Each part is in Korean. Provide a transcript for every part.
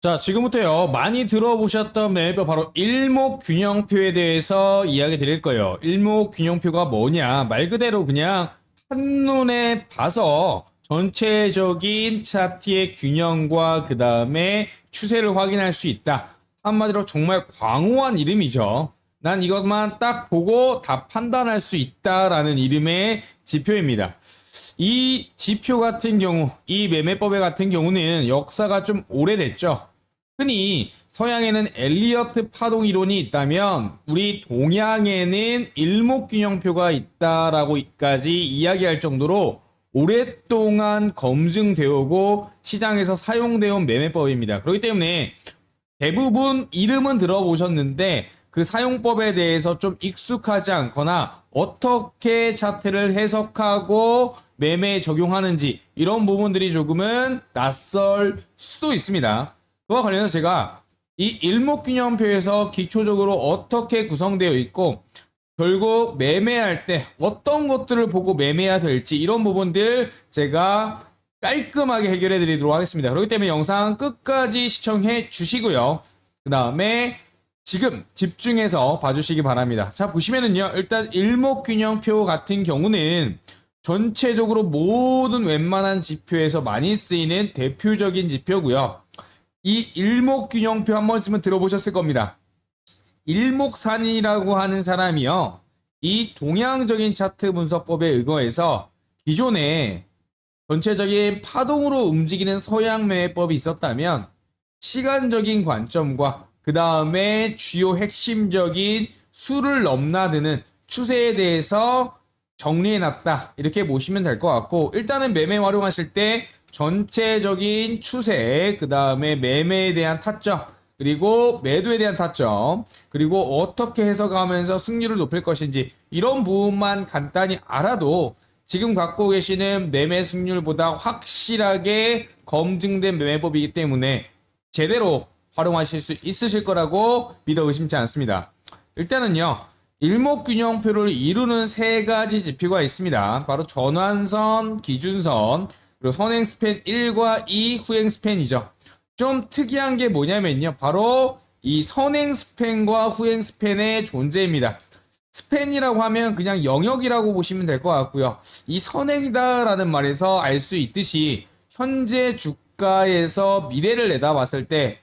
자, 지금부터요, 많이 들어보셨던 매매표 바로 일목균형표에 대해서 이야기 드릴 거예요. 일목균형표가 뭐냐? 말 그대로 그냥 한눈에 봐서 전체적인 차트의 균형과 그 다음에 추세를 확인할 수 있다. 한마디로 정말 광호한 이름이죠. 난 이것만 딱 보고 다 판단할 수 있다라는 이름의 지표입니다. 이 지표 같은 경우, 이 매매법의 같은 경우는 역사가 좀 오래됐죠. 흔히 서양에는 엘리어트 파동 이론이 있다면 우리 동양에는 일목균형표가 있다라고까지 이야기할 정도로 오랫동안 검증되어 오고 시장에서 사용되어 온 매매법입니다. 그렇기 때문에 대부분 이름은 들어보셨는데 그 사용법에 대해서 좀 익숙하지 않거나 어떻게 차트를 해석하고 매매에 적용하는지 이런 부분들이 조금은 낯설 수도 있습니다. 그와 관련해서 제가 이 일목균형표에서 기초적으로 어떻게 구성되어 있고 결국 매매할 때 어떤 것들을 보고 매매해야 될지 이런 부분들 제가 깔끔하게 해결해 드리도록 하겠습니다. 그렇기 때문에 영상 끝까지 시청해 주시고요. 그 다음에 지금 집중해서 봐주시기 바랍니다. 자, 보시면은요, 일단 일목균형표 같은 경우는 전체적으로 모든 웬만한 지표에서 많이 쓰이는 대표적인 지표고요. 이 일목균형표 한 번쯤은 들어보셨을 겁니다. 일목산이라고 하는 사람이요. 이 동양적인 차트 분석법에 의거해서 기존에 전체적인 파동으로 움직이는 서양 매매법이 있었다면 시간적인 관점과 그 다음에 주요 핵심적인 수를 넘나드는 추세에 대해서 정리해놨다. 이렇게 보시면 될 것 같고 일단은 매매 활용하실 때 전체적인 추세, 그 다음에 매매에 대한 타점, 그리고 매도에 대한 타점, 그리고 어떻게 해석하면서 승률을 높일 것인지 이런 부분만 간단히 알아도 지금 갖고 계시는 매매 승률보다 확실하게 검증된 매매법이기 때문에 제대로 활용하실 수 있으실 거라고 믿어 의심치 않습니다. 일단은요, 일목균형표를 이루는 세 가지 지표가 있습니다. 바로 전환선, 기준선, 그리고 선행 스팬 1과 2 후행 스팬이죠. 좀 특이한 게 뭐냐면요. 바로 이 선행 스팬과 후행 스팬의 존재입니다. 스팬이라고 하면 그냥 영역이라고 보시면 될 것 같고요. 이 선행이다라는 말에서 알 수 있듯이 현재 주가에서 미래를 내다봤을 때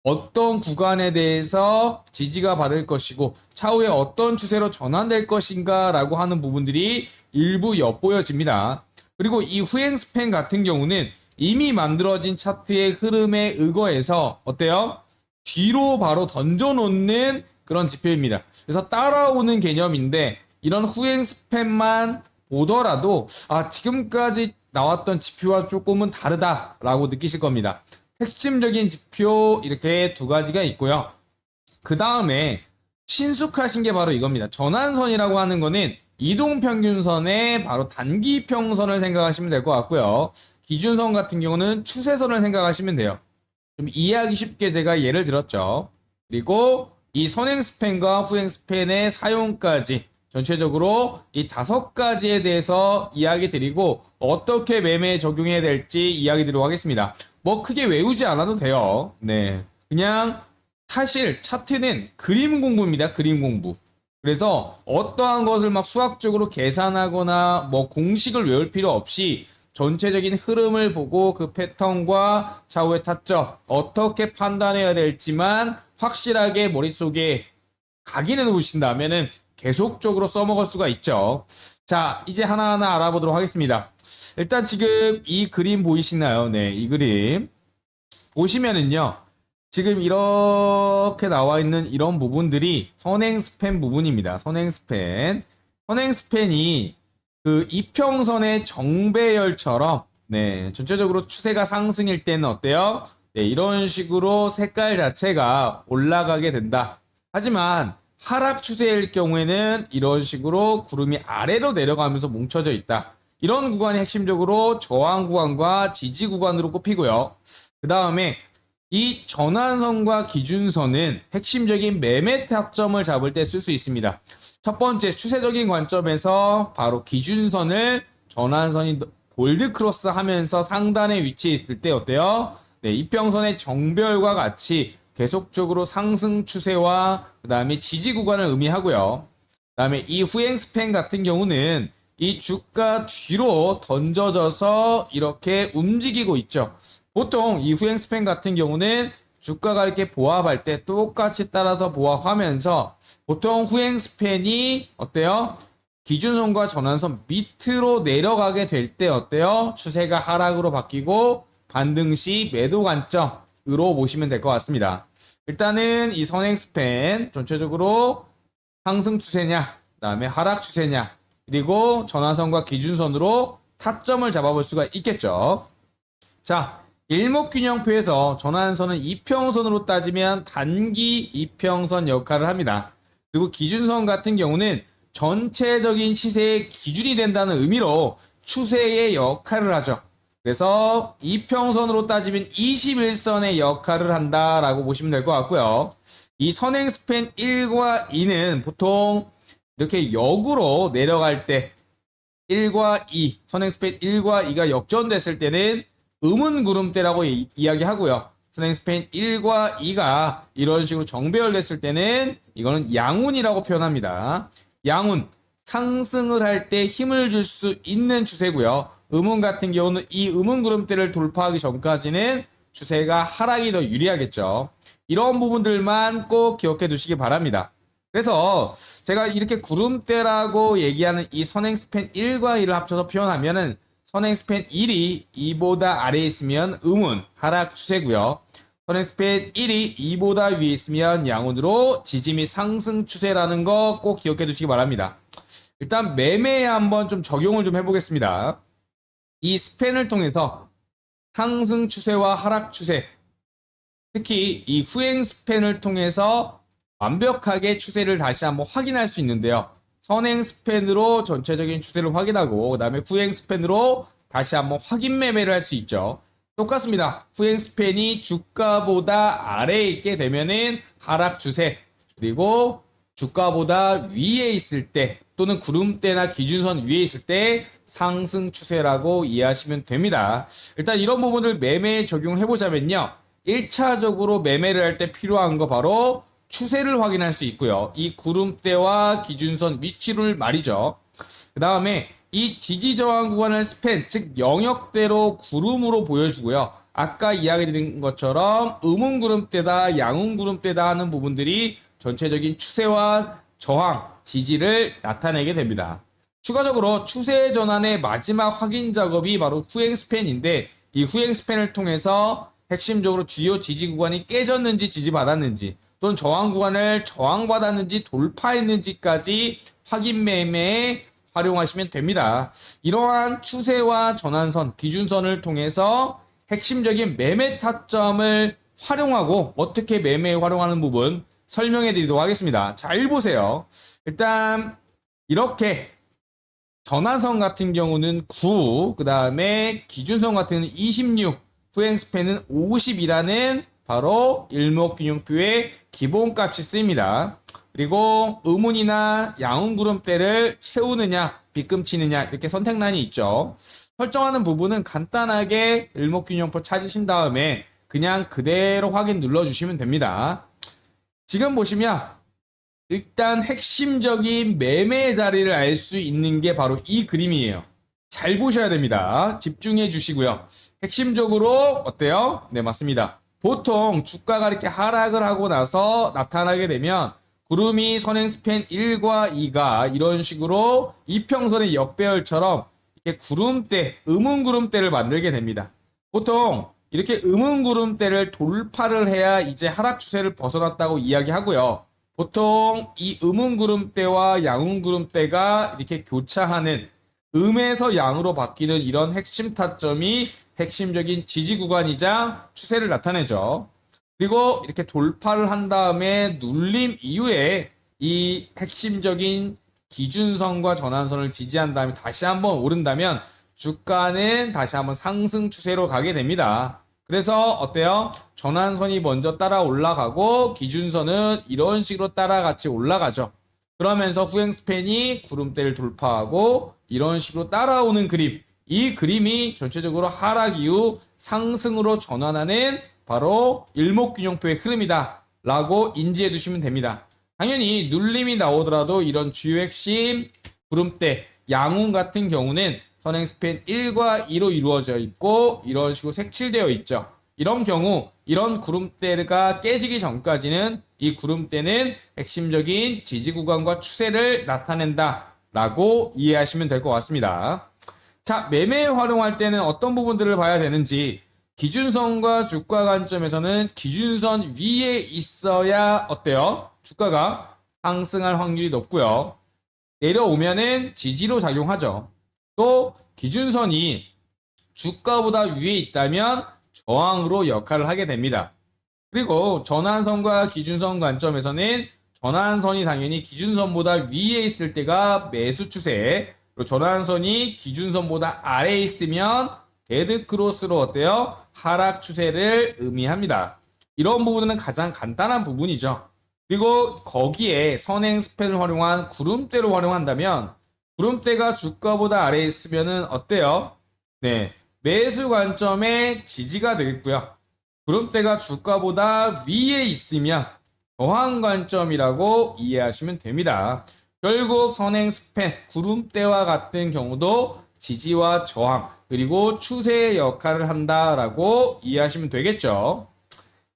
어떤 구간에 대해서 지지가 받을 것이고 차후에 어떤 추세로 전환될 것인가 라고 하는 부분들이 일부 엿보여집니다. 그리고 이 후행 스팬 같은 경우는 이미 만들어진 차트의 흐름에 의거해서 어때요? 뒤로 바로 던져놓는 그런 지표입니다. 그래서 따라오는 개념인데 이런 후행 스팬만 보더라도 지금까지 나왔던 지표와 조금은 다르다라고 느끼실 겁니다. 핵심적인 지표 이렇게 두 가지가 있고요. 그 다음에 친숙하신 게 바로 이겁니다. 전환선이라고 하는 거는 이동평균선의 바로 단기평선을 생각하시면 될 것 같고요. 기준선 같은 경우는 추세선을 생각하시면 돼요. 좀 이해하기 쉽게 제가 예를 들었죠. 그리고 이 선행 스팬과 후행 스팬의 사용까지 전체적으로 이 다섯 가지에 대해서 이야기 드리고 어떻게 매매에 적용해야 될지 이야기 드리도록 하겠습니다. 뭐 크게 외우지 않아도 돼요. 네. 그냥 사실 차트는 그림 공부입니다. 그림 공부. 그래서 어떠한 것을 막 수학적으로 계산하거나 뭐 공식을 외울 필요 없이 전체적인 흐름을 보고 그 패턴과 차후의 타점 어떻게 판단해야 될지만 확실하게 머릿속에 각인해 놓으신다면은 계속적으로 써먹을 수가 있죠. 자, 이제 하나하나 알아보도록 하겠습니다. 일단 지금 이 그림 보이시나요? 네, 이 그림. 보시면은요. 지금 이렇게 나와 있는 이런 부분들이 선행 스팬 부분입니다. 선행 스팬. 선행 스팬이 그 이평선의 정배열처럼 네, 전체적으로 추세가 상승일 때는 어때요? 네, 이런 식으로 색깔 자체가 올라가게 된다. 하지만 하락 추세일 경우에는 이런 식으로 구름이 아래로 내려가면서 뭉쳐져 있다. 이런 구간이 핵심적으로 저항 구간과 지지 구간으로 꼽히고요. 그 다음에 이 전환선과 기준선은 핵심적인 매매 타점을 잡을 때 쓸 수 있습니다. 첫 번째 추세적인 관점에서 바로 기준선을 전환선이 골드 크로스 하면서 상단에 위치해 있을 때 어때요? 네, 이평선의 정별과 같이 계속적으로 상승 추세와 그 다음에 지지 구간을 의미하고요. 그 다음에 이 후행 스팬 같은 경우는 이 주가 뒤로 던져져서 이렇게 움직이고 있죠. 보통 이 후행 스팬 같은 경우는 주가가 이렇게 보합할 때 똑같이 따라서 보합하면서 보통 후행 스팬이 어때요? 기준선과 전환선 밑으로 내려가게 될 때 어때요? 추세가 하락으로 바뀌고 반등 시 매도 관점으로 보시면 될 것 같습니다. 일단은 이 선행 스팬 전체적으로 상승 추세냐, 그다음에 하락 추세냐, 그리고 전환선과 기준선으로 타점을 잡아볼 수가 있겠죠. 자, 일목균형표에서 전환선은 이평선으로 따지면 단기 이평선 역할을 합니다. 그리고 기준선 같은 경우는 전체적인 시세의 기준이 된다는 의미로 추세의 역할을 하죠. 그래서 이평선으로 따지면 21선의 역할을 한다라고 보시면 될 것 같고요. 이 선행 스팬 1과 2는 보통 이렇게 역으로 내려갈 때 1과 2, 선행 스팬 1과 2가 역전됐을 때는 음운구름대라고 이야기하고요. 선행 스팬 1과 2가 이런 식으로 정배열됐을 때는 이거는 양운이라고 표현합니다. 양운, 상승을 할 때 힘을 줄 수 있는 추세고요. 음운 같은 경우는 이 음운구름대를 돌파하기 전까지는 추세가 하락이 더 유리하겠죠. 이런 부분들만 꼭 기억해 두시기 바랍니다. 그래서 제가 이렇게 구름대라고 얘기하는 이 선행 스팬 1과 2를 합쳐서 표현하면은 선행 스팬 1이 2보다 아래에 있으면 음운, 하락 추세고요. 선행 스팬 1이 2보다 위에 있으면 양운으로 지지 및 상승 추세라는 거 꼭 기억해 두시기 바랍니다. 일단 매매에 한번 좀 적용을 좀 해보겠습니다. 이 스팬을 통해서 상승 추세와 하락 추세, 특히 이 후행 스팬을 통해서 완벽하게 추세를 다시 한번 확인할 수 있는데요. 선행 스팬으로 전체적인 추세를 확인하고 그 다음에 후행 스팬으로 다시 한번 확인 매매를 할 수 있죠. 똑같습니다. 후행 스팬이 주가보다 아래에 있게 되면은 하락 추세, 그리고 주가보다 위에 있을 때 또는 구름대나 기준선 위에 있을 때 상승 추세라고 이해하시면 됩니다. 일단 이런 부분을 매매에 적용을 해보자면요. 1차적으로 매매를 할 때 필요한 거 바로 추세를 확인할 수 있고요. 이 구름대와 기준선 위치를 말이죠. 그 다음에 이 지지저항 구간을 스팬, 즉 영역대로 구름으로 보여주고요. 아까 이야기 드린 것처럼 음운구름대다, 양운구름대다 하는 부분들이 전체적인 추세와 저항, 지지를 나타내게 됩니다. 추가적으로 추세 전환의 마지막 확인 작업이 바로 후행 스팬인데 이 후행 스팬을 통해서 핵심적으로 주요 지지 구간이 깨졌는지 지지받았는지 또는 저항 구간을 저항받았는지 돌파했는지까지 확인 매매에 활용하시면 됩니다. 이러한 추세와 전환선, 기준선을 통해서 핵심적인 매매 타점을 활용하고 어떻게 매매에 활용하는 부분 설명해 드리도록 하겠습니다. 잘 보세요. 일단 이렇게 전환선 같은 경우는 9, 그 다음에 기준선 같은 경우는 26, 후행 스팬은 50이라는 바로 일목균형표의 기본값이 쓰입니다. 그리고 음운이나 양운구름대를 채우느냐 빗금치느냐 이렇게 선택란이 있죠. 설정하는 부분은 간단하게 일목균형표 찾으신 다음에 그냥 그대로 확인 눌러주시면 됩니다. 지금 보시면 일단 핵심적인 매매 자리를 알 수 있는 게 바로 이 그림이에요. 잘 보셔야 됩니다. 집중해 주시고요. 핵심적으로 어때요? 네, 맞습니다. 보통 주가가 이렇게 하락을 하고 나서 나타나게 되면 구름이 선행 스팬 1과 2가 이런 식으로 이평선의 역배열처럼 이렇게 구름대, 음운구름대를 만들게 됩니다. 보통 이렇게 음운구름대를 돌파를 해야 이제 하락 추세를 벗어났다고 이야기하고요. 보통 이 음운구름대와 양운구름대가 이렇게 교차하는 음에서 양으로 바뀌는 이런 핵심 타점이 핵심적인 지지 구간이자 추세를 나타내죠. 그리고 이렇게 돌파를 한 다음에 눌림 이후에 이 핵심적인 기준선과 전환선을 지지한 다음에 다시 한번 오른다면 주가는 다시 한번 상승 추세로 가게 됩니다. 그래서 어때요? 전환선이 먼저 따라 올라가고 기준선은 이런 식으로 따라 같이 올라가죠. 그러면서 후행 스팬이 구름대를 돌파하고 이런 식으로 따라오는 그림. 이 그림이 전체적으로 하락 이후 상승으로 전환하는 바로 일목균형표의 흐름이다 라고 인지해 두시면 됩니다. 당연히 눌림이 나오더라도 이런 주요 핵심 구름대, 양운 같은 경우는 선행 스팬 1과 2로 이루어져 있고 이런 식으로 색칠되어 있죠. 이런 경우 이런 구름대가 깨지기 전까지는 이 구름대는 핵심적인 지지 구간과 추세를 나타낸다 라고 이해하시면 될 것 같습니다. 자, 매매에 활용할 때는 어떤 부분들을 봐야 되는지, 기준선과 주가 관점에서는 기준선 위에 있어야 어때요? 주가가 상승할 확률이 높고요. 내려오면은 지지로 작용하죠. 또 기준선이 주가보다 위에 있다면 저항으로 역할을 하게 됩니다. 그리고 전환선과 기준선 관점에서는 전환선이 당연히 기준선보다 위에 있을 때가 매수 추세, 그리고 전환선이 기준선보다 아래에 있으면 데드크로스로 어때요? 하락 추세를 의미합니다. 이런 부분은 가장 간단한 부분이죠. 그리고 거기에 선행 스팬을 활용한 구름대를 활용한다면 구름대가 주가보다 아래에 있으면은 어때요? 네, 매수 관점의 지지가 되겠고요. 구름대가 주가보다 위에 있으면 저항 관점이라고 이해하시면 됩니다. 결국 선행 스팬, 구름대와 같은 경우도 지지와 저항, 그리고 추세의 역할을 한다라고 이해하시면 되겠죠.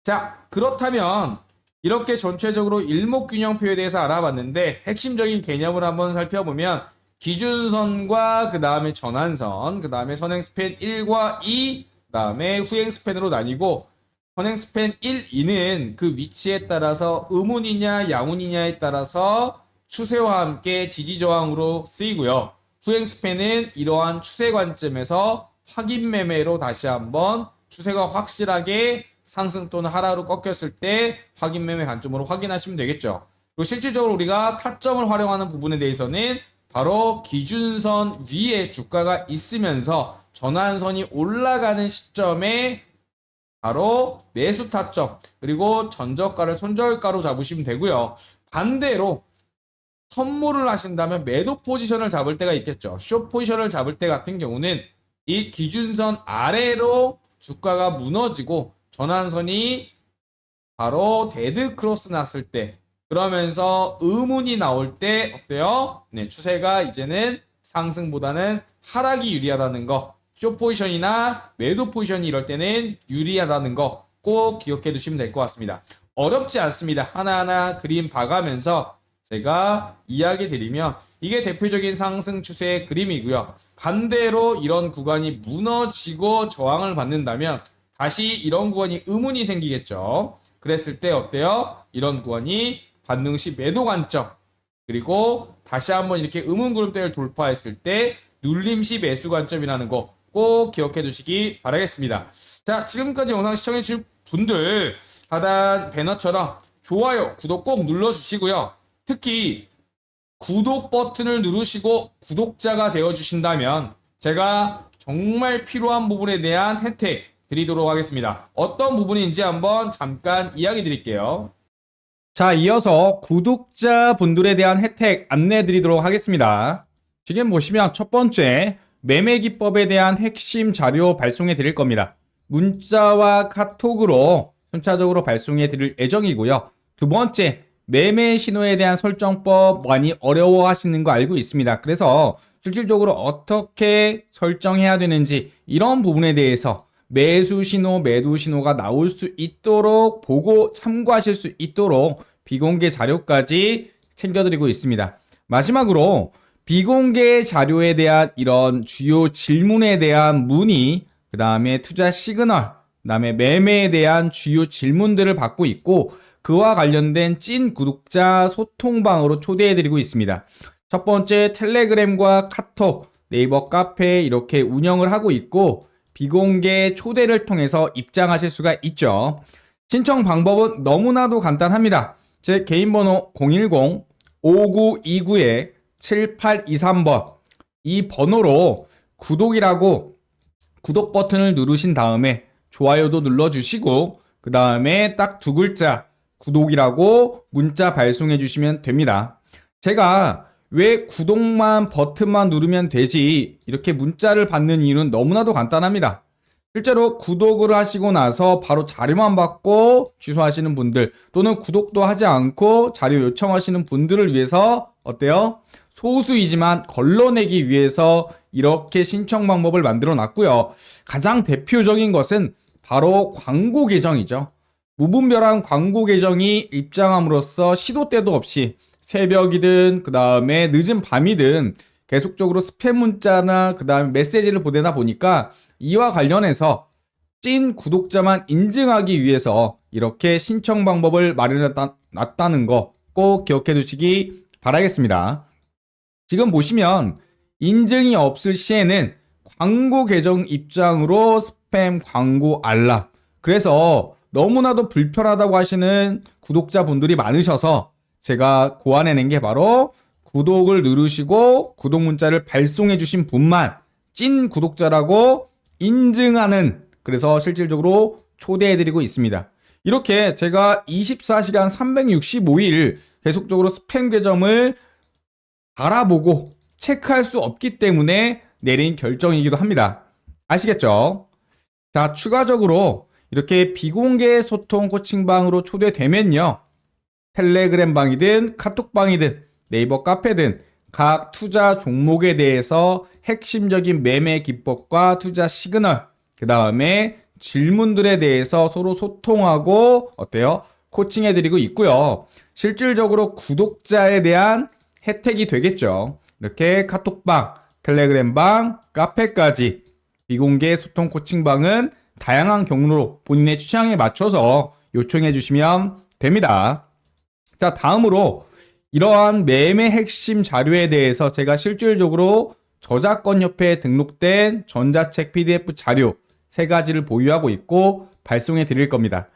자, 그렇다면 이렇게 전체적으로 일목균형표에 대해서 알아봤는데 핵심적인 개념을 한번 살펴보면 기준선과 그 다음에 전환선, 그 다음에 선행 스팬 1과 2, 그 다음에 후행 스팬으로 나뉘고, 선행 스팬 1, 2는 그 위치에 따라서 음운이냐 양운이냐에 따라서 추세와 함께 지지저항으로 쓰이고요. 후행 스팬은 이러한 추세 관점에서 확인 매매로 다시 한번 추세가 확실하게 상승 또는 하락으로 꺾였을 때 확인 매매 관점으로 확인하시면 되겠죠. 그리고 실질적으로 우리가 타점을 활용하는 부분에 대해서는 바로 기준선 위에 주가가 있으면서 전환선이 올라가는 시점에 바로 매수 타점, 그리고 전저가를 손절가로 잡으시면 되고요. 반대로 선물을 하신다면 매도 포지션을 잡을 때가 있겠죠. 숏 포지션을 잡을 때 같은 경우는 이 기준선 아래로 주가가 무너지고 전환선이 바로 데드 크로스 났을 때, 그러면서 음운이 나올 때 어때요? 네, 추세가 이제는 상승보다는 하락이 유리하다는 거, 숏 포지션이나 매도 포지션이 이럴 때는 유리하다는 거 꼭 기억해 두시면 될 것 같습니다. 어렵지 않습니다. 하나하나 그림 봐가면서 제가 이야기 드리면 이게 대표적인 상승 추세의 그림이고요. 반대로 이런 구간이 무너지고 저항을 받는다면 다시 이런 구간이 음운이 생기겠죠. 그랬을 때 어때요? 이런 구간이 반등 시 매도 관점, 그리고 다시 한번 이렇게 음운 구름대를 돌파했을 때 눌림 시 매수 관점이라는 거 꼭 기억해 두시기 바라겠습니다. 자, 지금까지 영상 시청해 주신 분들 하단 배너처럼 좋아요, 구독 꼭 눌러주시고요. 특히 구독 버튼을 누르시고 구독자가 되어주신다면 제가 정말 필요한 부분에 대한 혜택 드리도록 하겠습니다. 어떤 부분인지 한번 잠깐 이야기 드릴게요. 자, 이어서 구독자 분들에 대한 혜택 안내 드리도록 하겠습니다. 지금 보시면 첫 번째, 매매 기법에 대한 핵심 자료 발송해 드릴 겁니다. 문자와 카톡으로 순차적으로 발송해 드릴 예정이고요. 두 번째, 매매 신호에 대한 설정법 많이 어려워 하시는 거 알고 있습니다. 그래서 실질적으로 어떻게 설정해야 되는지 이런 부분에 대해서 매수 신호, 매도 신호가 나올 수 있도록 보고 참고하실 수 있도록 비공개 자료까지 챙겨드리고 있습니다. 마지막으로 비공개 자료에 대한 이런 주요 질문에 대한 문의, 그 다음에 투자 시그널, 그 다음에 매매에 대한 주요 질문들을 받고 있고 그와 관련된 찐 구독자 소통방으로 초대해드리고 있습니다. 첫 번째, 텔레그램과 카톡, 네이버 카페 이렇게 운영을 하고 있고 비공개 초대를 통해서 입장하실 수가 있죠. 신청 방법은 너무나도 간단합니다. 제 개인 번호 010-5929-7823번 이 번호로 구독이라고 구독 버튼을 누르신 다음에 좋아요도 눌러주시고 그 다음에 딱 두 글자 구독이라고 문자 발송해 주시면 됩니다. 제가 왜 구독만 버튼만 누르면 되지 이렇게 문자를 받는 이유는 너무나도 간단합니다. 실제로 구독을 하시고 나서 바로 자료만 받고 취소하시는 분들, 또는 구독도 하지 않고 자료 요청하시는 분들을 위해서 어때요? 소수이지만 걸러내기 위해서 이렇게 신청 방법을 만들어 놨고요. 가장 대표적인 것은 바로 광고 계정이죠. 무분별한 광고 계정이 입장함으로써 시도 때도 없이 새벽이든 그 다음에 늦은 밤이든 계속적으로 스팸 문자나 그 다음에 메시지를 보내다 보니까 이와 관련해서 찐 구독자만 인증하기 위해서 이렇게 신청 방법을 마련해 놨다는 거 꼭 기억해 두시기 바라겠습니다. 지금 보시면 인증이 없을 시에는 광고 계정 입장으로 스팸 광고 알람, 그래서 너무나도 불편하다고 하시는 구독자분들이 많으셔서 제가 고안해낸 게 바로 구독을 누르시고 구독 문자를 발송해 주신 분만 찐 구독자라고 인증하는, 그래서 실질적으로 초대해드리고 있습니다. 이렇게 제가 24시간 365일 계속적으로 스팸 계정을 알아보고 체크할 수 없기 때문에 내린 결정이기도 합니다. 아시겠죠? 자, 추가적으로 이렇게 비공개 소통 코칭방으로 초대되면요, 텔레그램 방이든 카톡방이든 네이버 카페든 각 투자 종목에 대해서 핵심적인 매매 기법과 투자 시그널, 그 다음에 질문들에 대해서 서로 소통하고 어때요? 코칭해드리고 있고요. 실질적으로 구독자에 대한 혜택이 되겠죠. 이렇게 카톡방, 텔레그램방, 카페까지 비공개 소통 코칭방은 다양한 경로로 본인의 취향에 맞춰서 요청해 주시면 됩니다. 자, 다음으로 이러한 매매 핵심 자료에 대해서 제가 실질적으로 저작권협회에 등록된 전자책 PDF 자료 3가지를 보유하고 있고 발송해 드릴 겁니다.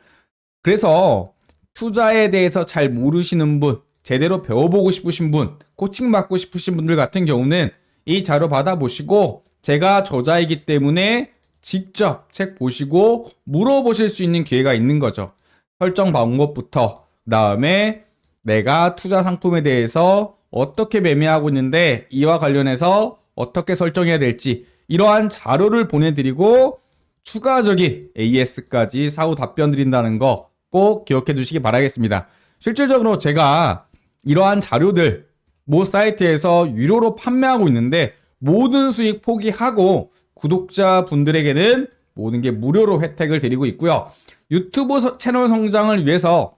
그래서 투자에 대해서 잘 모르시는 분, 제대로 배워보고 싶으신 분, 코칭 받고 싶으신 분들 같은 경우는 이 자료 받아보시고 제가 저자이기 때문에 직접 책 보시고 물어보실 수 있는 기회가 있는 거죠. 설정 방법부터, 그 다음에 내가 투자 상품에 대해서 어떻게 매매하고 있는데 이와 관련해서 어떻게 설정해야 될지, 이러한 자료를 보내드리고 추가적인 AS까지 사후 답변 드린다는 거 꼭 기억해 두시기 바라겠습니다. 실질적으로 제가 이러한 자료들 모 사이트에서 유료로 판매하고 있는데 모든 수익 포기하고 구독자분들에게는 모든 게 무료로 혜택을 드리고 있고요. 유튜브 채널 성장을 위해서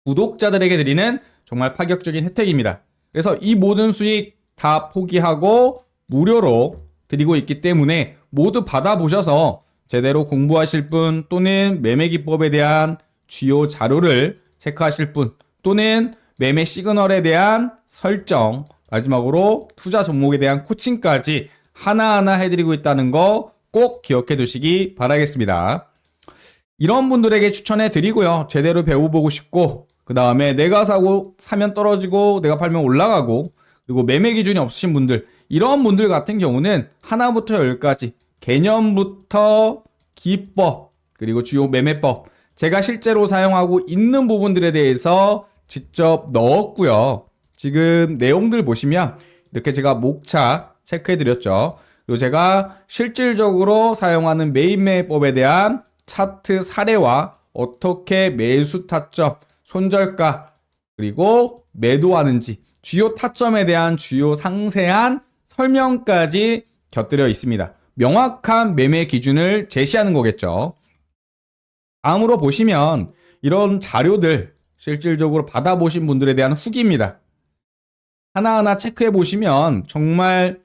구독자들에게 드리는 정말 파격적인 혜택입니다. 그래서 이 모든 수익 다 포기하고 무료로 드리고 있기 때문에 모두 받아보셔서 제대로 공부하실 분, 또는 매매 기법에 대한 주요 자료를 체크하실 분, 또는 매매 시그널에 대한 설정, 마지막으로 투자 종목에 대한 코칭까지 하나하나 해드리고 있다는 거 꼭 기억해 두시기 바라겠습니다. 이런 분들에게 추천해 드리고요. 제대로 배워보고 싶고, 그 다음에 내가 사면 떨어지고 내가 팔면 올라가고, 그리고 매매 기준이 없으신 분들, 이런 분들 같은 경우는 하나부터 10까지 개념부터 기법, 그리고 주요 매매법, 제가 실제로 사용하고 있는 부분들에 대해서 직접 넣었고요. 지금 내용들 보시면 이렇게 제가 목차 체크해 드렸죠. 그리고 제가 실질적으로 사용하는 메인 매매법에 대한 차트 사례와 어떻게 매수 타점, 손절가, 그리고 매도하는지 주요 타점에 대한 주요 상세한 설명까지 곁들여 있습니다. 명확한 매매 기준을 제시하는 거겠죠. 다음으로 보시면 이런 자료들 실질적으로 받아보신 분들에 대한 후기입니다. 하나하나 체크해 보시면 정말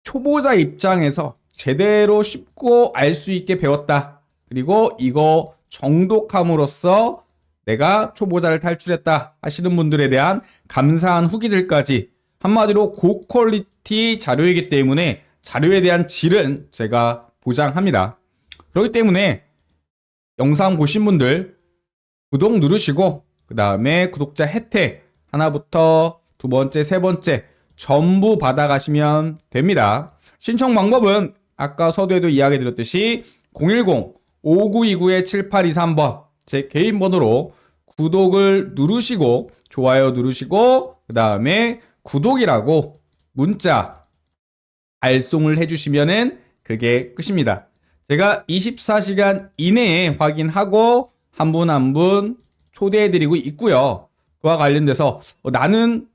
초보자 입장에서 제대로 쉽고 알 수 있게 배웠다. 그리고 이거 정독함으로써 내가 초보자를 탈출했다 하시는 분들에 대한 감사한 후기들까지, 한마디로 고퀄리티 자료이기 때문에 자료에 대한 질은 제가 보장합니다. 그렇기 때문에 영상 보신 분들 구독 누르시고, 그 다음에 구독자 혜택 하나부터 두 번째, 세 번째 전부 받아가시면 됩니다. 신청 방법은 아까 서두에도 이야기 드렸듯이 010-5929-7823번 제 개인 번호로 구독을 누르시고 좋아요 누르시고 그 다음에 구독이라고 문자 발송을 해주시면은 그게 끝입니다. 제가 24시간 이내에 확인하고 한 분 한 분 초대해드리고 있고요. 그와 관련돼서 나는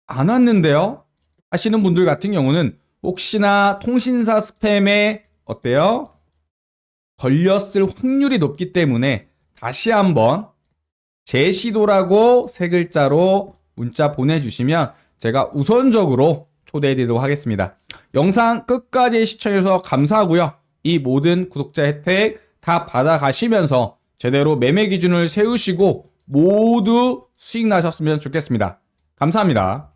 안 왔는데요? 하시는 분들 같은 경우는 혹시나 통신사 스팸에 어때요? 걸렸을 확률이 높기 때문에 다시 한번 재시도라고 세 글자로 문자 보내주시면 제가 우선적으로 초대해드리도록 하겠습니다. 영상 끝까지 시청해주셔서 감사하고요. 이 모든 구독자 혜택 다 받아가시면서 제대로 매매 기준을 세우시고 모두 수익 나셨으면 좋겠습니다. 감사합니다.